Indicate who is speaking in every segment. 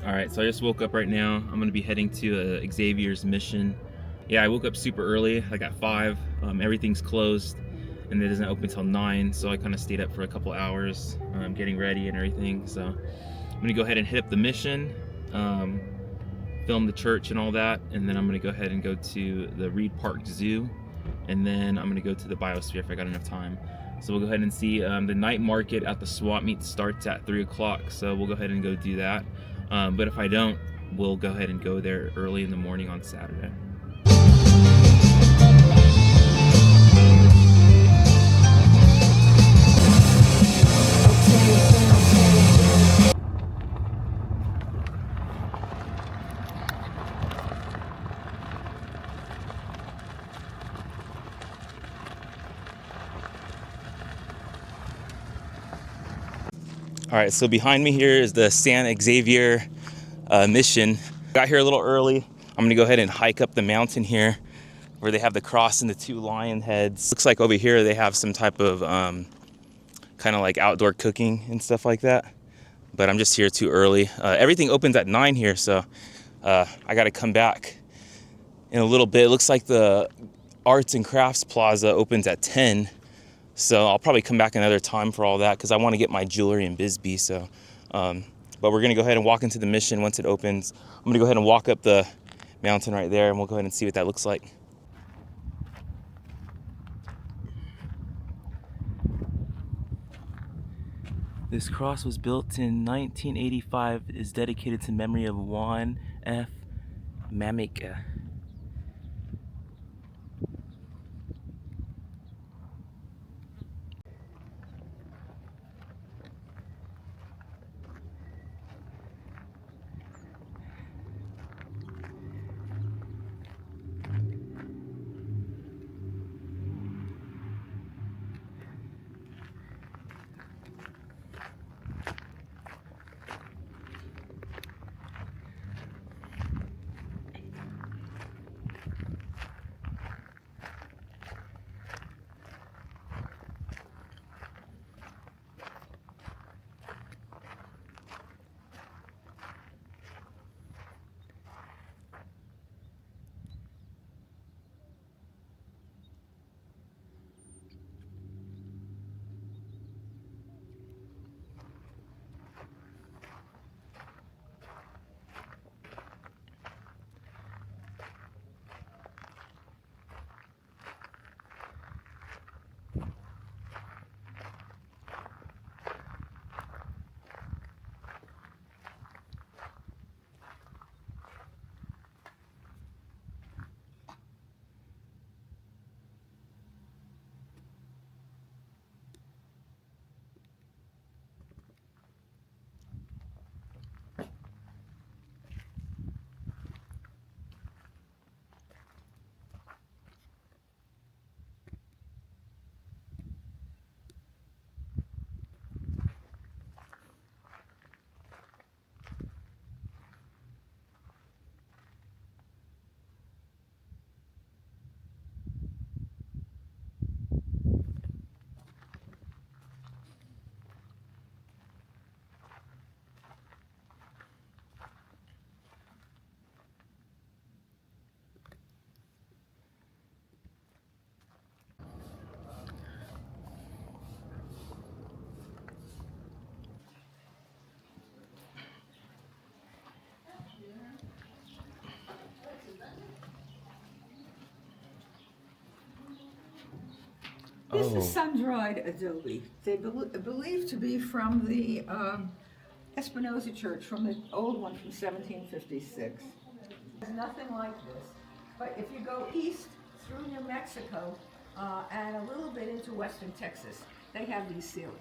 Speaker 1: All right, so I just woke up right now. I'm gonna be heading to Xavier's mission. Yeah, I woke up super early, like at 5. Everything's closed, and it doesn't open until 9. So I kind of stayed up for a couple hours, getting ready and everything. So I'm gonna go ahead and hit up the mission, film the church and all that, and then I'm gonna go ahead and go to the Reed Park Zoo, and then I'm gonna go to the Biosphere if I got enough time. So we'll go ahead and see the night market at the swap meet starts at 3 o'clock. So we'll go ahead and go do that. But if I don't, we'll go ahead and go there early in the morning on Saturday. All right, so behind me here is the San Xavier mission. Got here a little early. I'm gonna go ahead and hike up the mountain here where they have the cross and the 2 lion heads. Looks like over here they have some type of kind of like outdoor cooking and stuff like that. But I'm just here too early. Everything opens at 9 here, so I gotta come back in a little bit. It looks like the Arts and Crafts Plaza opens at 10. So I'll probably come back another time for all that because I want to get my jewelry in Bisbee. So, but we're gonna go ahead and walk into the mission once it opens. I'm gonna go ahead and walk up the mountain right there, and we'll go ahead and see what that looks like. This cross was built in 1985. Is dedicated to memory of Juan F. Mamika.
Speaker 2: This is sun-dried adobe. They believed to be from the Espinosa Church, from the old one from 1756. There's nothing like this. But if you go east through New Mexico and a little bit into western Texas, they have these ceilings.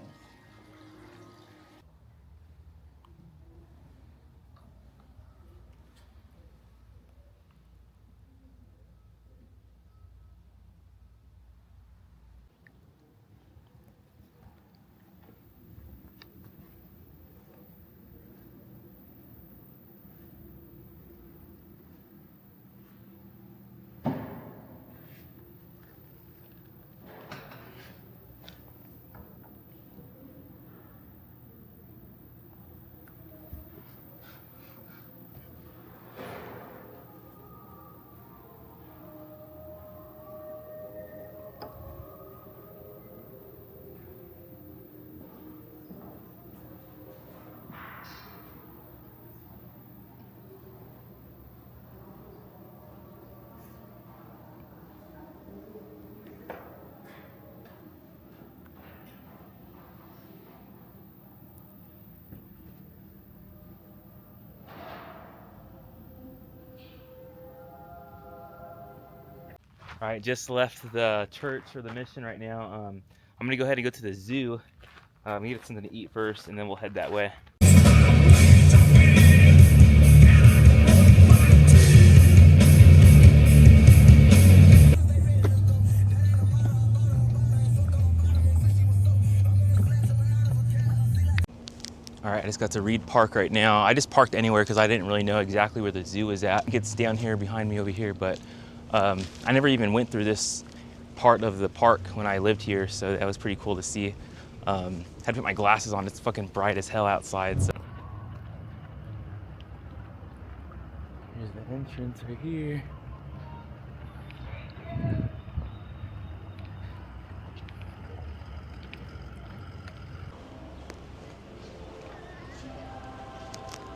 Speaker 1: All right, just left the church or the mission right now. I'm gonna go ahead and go to the zoo. Get something to eat first, and then we'll head that way. All right, I just got to Reed Park right now. I just parked anywhere because I didn't really know exactly where the zoo is at. I think it's down here behind me over here, but I never even went through this part of the park when I lived here, so that was pretty cool to see. Had to put my glasses on. It's fucking bright as hell outside. So. Here's the entrance right here.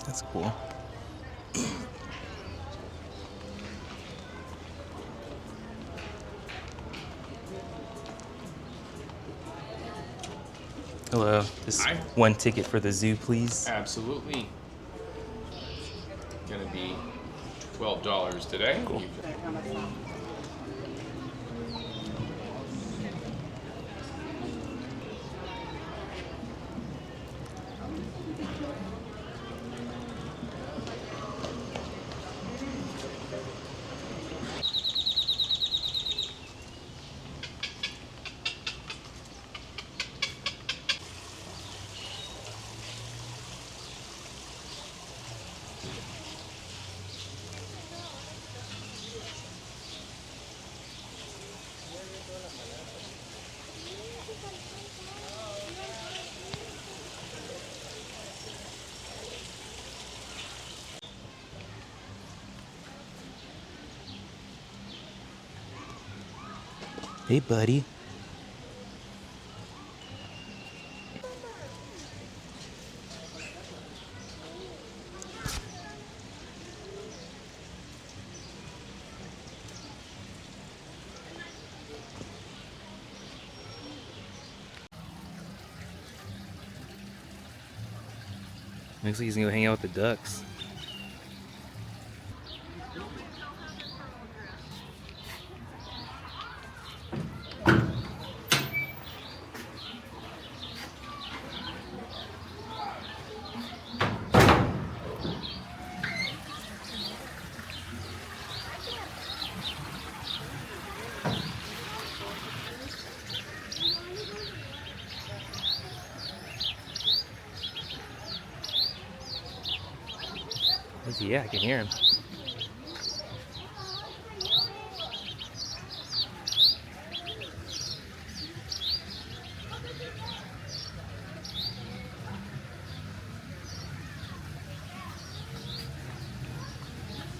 Speaker 1: That's cool. Hello. This
Speaker 3: Hi.
Speaker 1: one ticket for the zoo, please.
Speaker 3: Absolutely. Gonna be $12 today.
Speaker 1: Cool. Hey, buddy. Looks like he's gonna go hang out with the ducks. Yeah, I can hear him.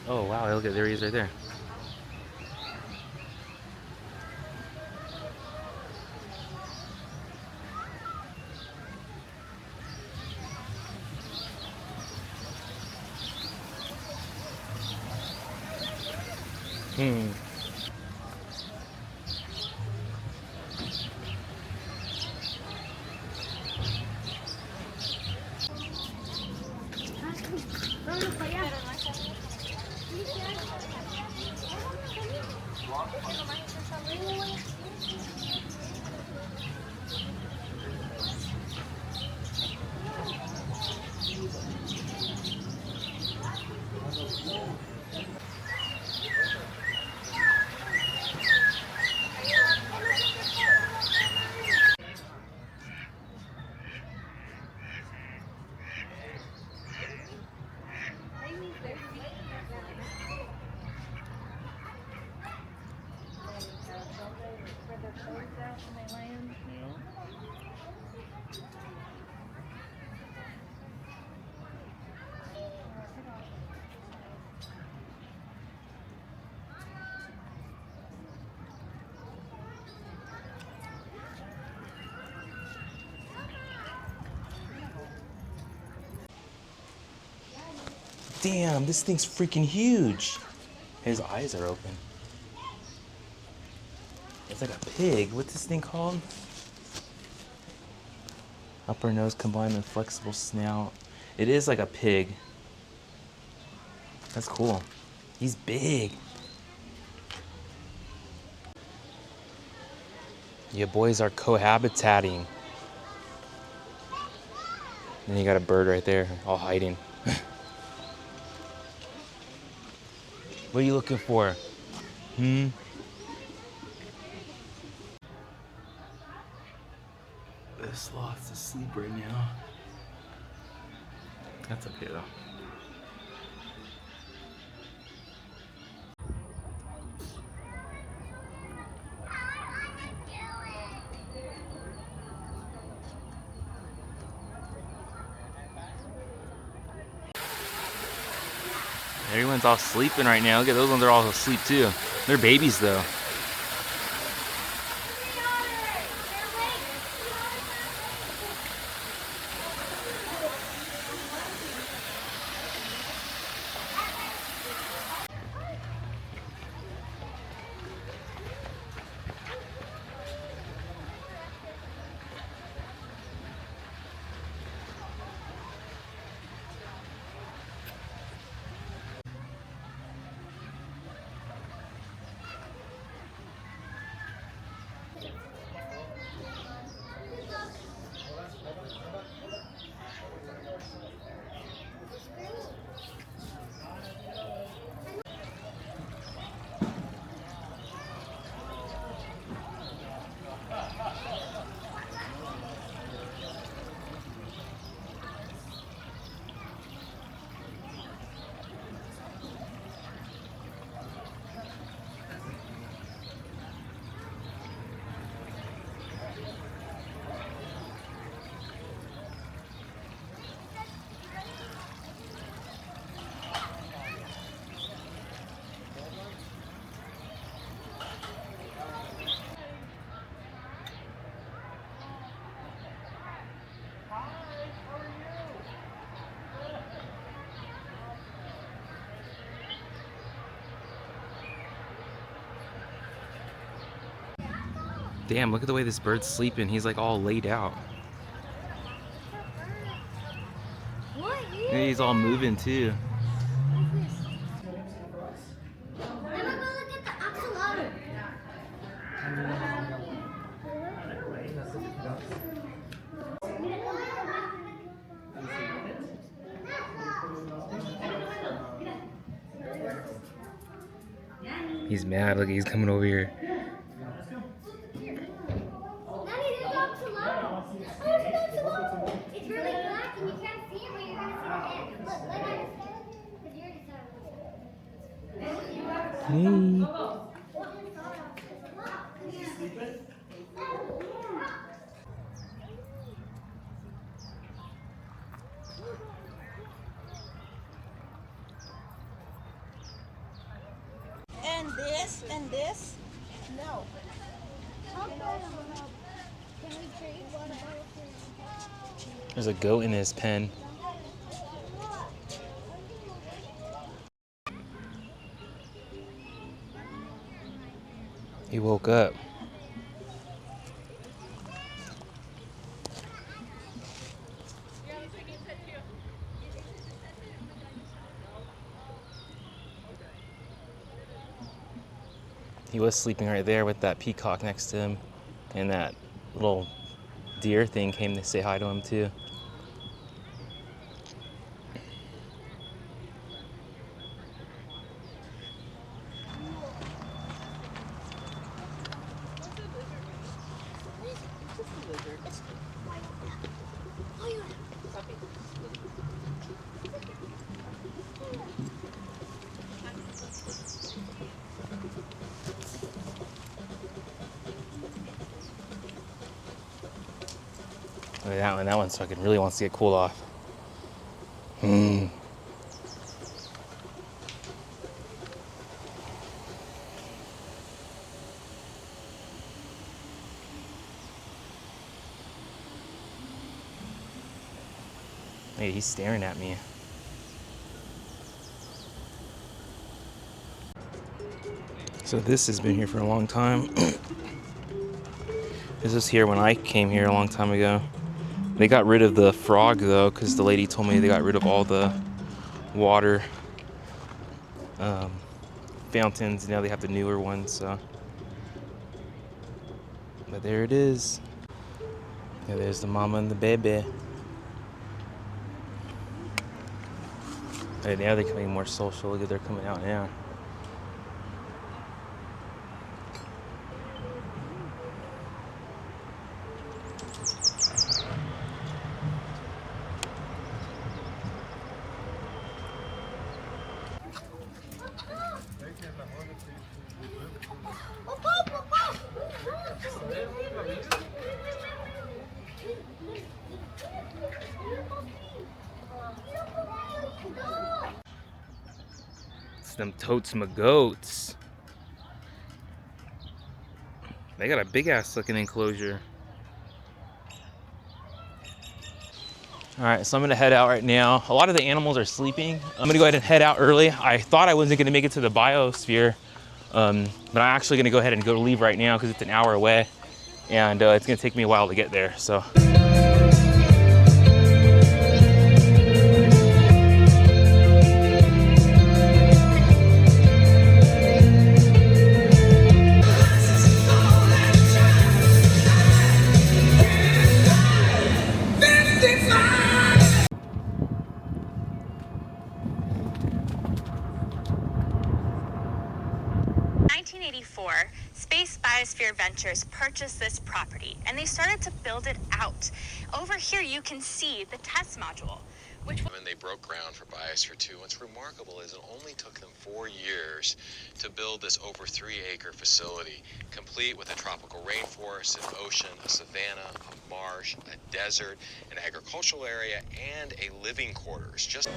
Speaker 1: Oh wow, look at there he is right there. Hmm. Damn, this thing's freaking huge. His eyes are open. It's like a pig. What's this thing called? Upper nose combined with flexible snout. It is like a pig. That's cool. He's big. Your boys are cohabitating. Then you got a bird right there, all hiding. What are you looking for? Hmm? This sloth's asleep right now. That's okay though. Everyone's all sleeping right now. Look at those ones, are all asleep too. They're babies though. Damn, look at the way this bird's sleeping. He's like all laid out. And he's all moving too. He's mad. Look, he's coming over here.
Speaker 4: It's really black and you can't see it, but you're gonna see the head. Look,
Speaker 1: Hey.
Speaker 5: And this? No.
Speaker 4: Can we trade one?
Speaker 1: There's a goat in his pen. He woke up. He was sleeping right there with that peacock next to him, and that little deer thing came to say hi to him too. Look at that one. That one's fucking really wants to get cooled off. Hey, he's staring at me. So this has been here for a long time. This was here when I came here a long time ago. They got rid of the frog though, because the lady told me they got rid of all the water fountains. Now they have the newer ones. So But there it is. Yeah, there's the mama and the baby. And now they're becoming more social. Look at they're coming out now. It's them totes my goats. They got a big ass looking enclosure. All right, so I'm gonna head out right now. A lot of the animals are sleeping. I'm gonna go ahead and head out early. I thought I wasn't gonna make it to the biosphere, but I'm actually gonna go ahead and leave right now because it's an hour away, and it's gonna take me a while to get there. So.
Speaker 5: In 1984, Space Biosphere Ventures purchased this property and they started to build it out. Over here you can see the test module, which
Speaker 6: When they broke ground for Biosphere2, what's remarkable is it only took them 4 years to build this over 3-acre facility, complete with a tropical rainforest, an ocean, a savanna, a marsh, a desert, an agricultural area, and a living quarters. Just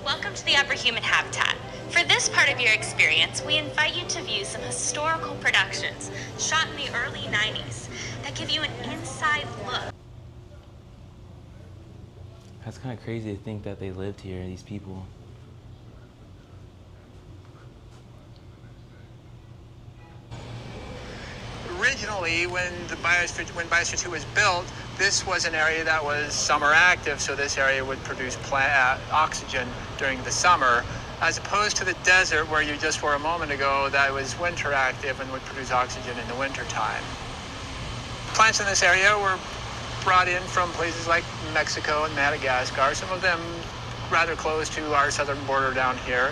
Speaker 5: Welcome to the Upper Human Habitat. For this part of your experience, we invite you to view some historical productions shot in the early 90s that give you an inside look.
Speaker 1: That's kind of crazy to think that they lived here, these people.
Speaker 7: Originally, when Biosphere 2 was built, this was an area that was summer active, so this area would produce oxygen during the summer, as opposed to the desert where you just were a moment ago that was winter active and would produce oxygen in the winter time. Plants in this area were brought in from places like Mexico and Madagascar, some of them rather close to our southern border down here.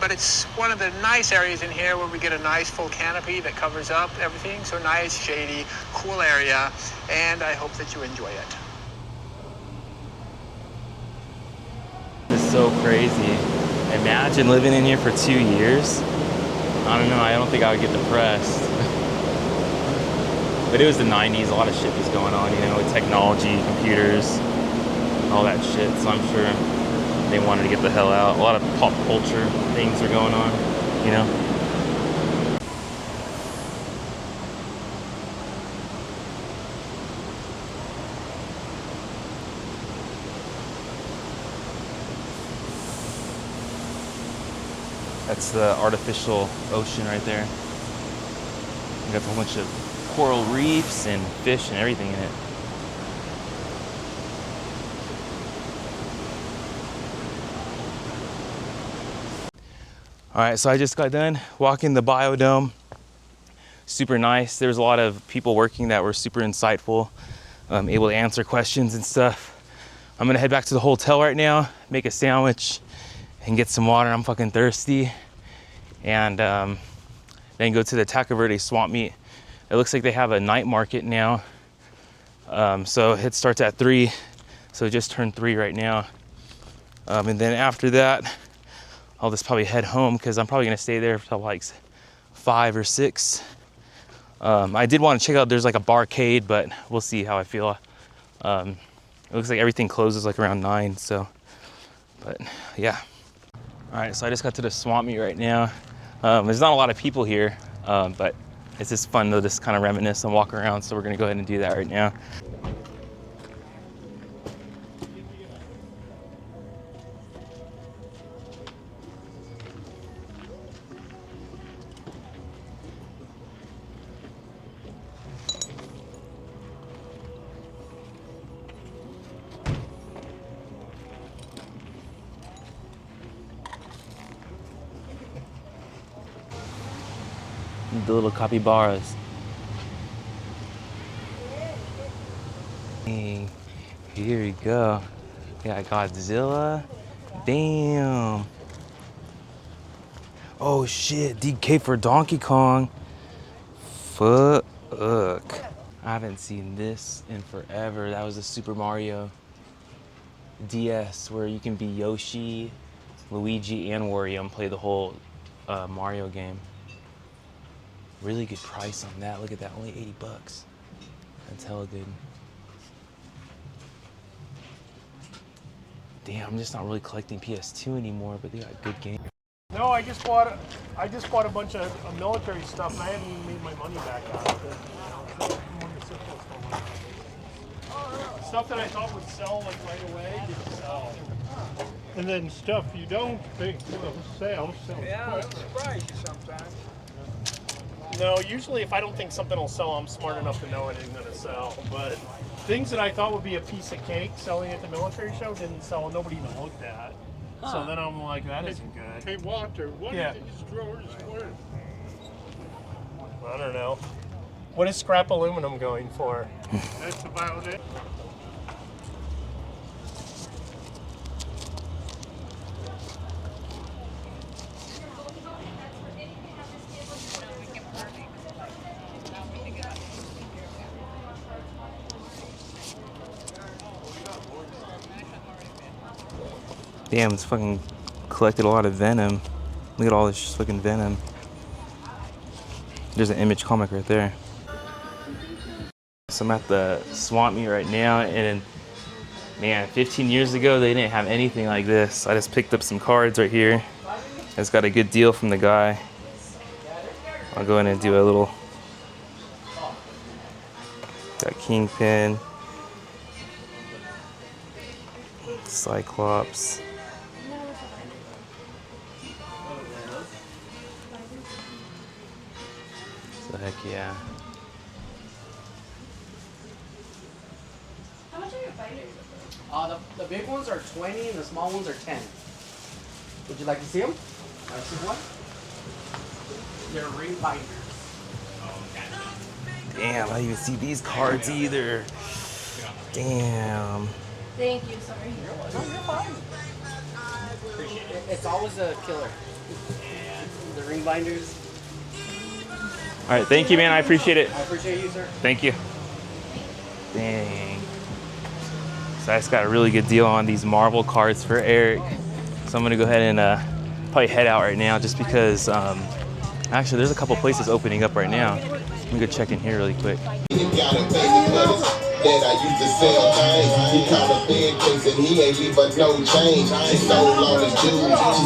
Speaker 7: But it's one of the nice areas in here where we get a nice full canopy that covers up everything. So nice, shady, cool area, and I hope that you enjoy it.
Speaker 1: It's so crazy. Imagine living in here for 2 years. I don't know, I don't think I would get depressed. But it was the 90s, a lot of shit was going on, you know, with technology, computers, all that shit. So I'm sure they wanted to get the hell out. A lot of pop culture things are going on, you know. That's the artificial ocean right there. You got a whole bunch of coral reefs and fish and everything in it. All right, so I just got done walking the biodome. Super nice. There was a lot of people working that were super insightful, able to answer questions and stuff. I'm gonna head back to the hotel right now, make a sandwich and get some water. I'm fucking thirsty. And then go to the Taco Verde swamp meet. It looks like they have a night market now. So it starts at 3. So it just turned 3 right now. And then after that, I'll just probably head home because I'm probably gonna stay there until like 5 or 6. I did want to check out, there's like a barcade, but we'll see how I feel. It looks like everything closes like around 9, so, but yeah. All right, so I just got to the swamp meet right now. There's not a lot of people here, but it's just fun to just kind of reminisce and walk around, so we're gonna go ahead and do that right now. The little capybaras. Hey, here we go. We got Godzilla. Damn. Oh shit, DK for Donkey Kong. Fuck. I haven't seen this in forever. That was a Super Mario DS where you can be Yoshi, Luigi, and Wario and play the whole Mario game. Really good price on that. Look at that, only 80 bucks. That's hella good. Damn, I'm just not really collecting PS2 anymore, but they got good games.
Speaker 8: No, I just bought a bunch of military stuff, and I haven't even made my money back out of it. Stuff that I thought would sell like right away didn't sell. And then stuff you don't think will sell. Yeah, it'll surprise you sometimes. No, usually if I don't think something will sell, I'm smart enough to know it isn't going to sell. But things that I thought would be a piece of cake selling at the military show didn't sell, and nobody even looked at. So then I'm like, that isn't good. Hey, Walter, what is these drawers worth? I don't know. What is scrap aluminum going for? That's about it.
Speaker 1: Damn, it's fucking collected a lot of Venom. Look at all this fucking Venom. There's an Image comic right there. So I'm at the swap meet right now, and man, 15 years ago they didn't have anything like this. I just picked up some cards right here. I just got a good deal from the guy. I'll go in and do a little. Got Kingpin, Cyclops. So heck yeah.
Speaker 9: How much are your fighters? The big ones are 20 and the small ones are 10. Would you like to see them? I see one. They're ring binders.
Speaker 1: Damn, I didn't even see these cards either. Damn.
Speaker 4: Thank you, sorry.
Speaker 9: No, you're fine. It's always a killer. The ring binders.
Speaker 1: All right, thank you, man. I appreciate it.
Speaker 9: I appreciate you, sir.
Speaker 1: Thank you. Dang. So I just got a really good deal on these Marvel cards for Eric. So I'm gonna go ahead and probably head out right now just because, actually there's a couple places opening up right now. Let me go check in here really quick.
Speaker 10: That I used to sell things. He caught a big case and he ain't leave but no change. She sold all his jewels.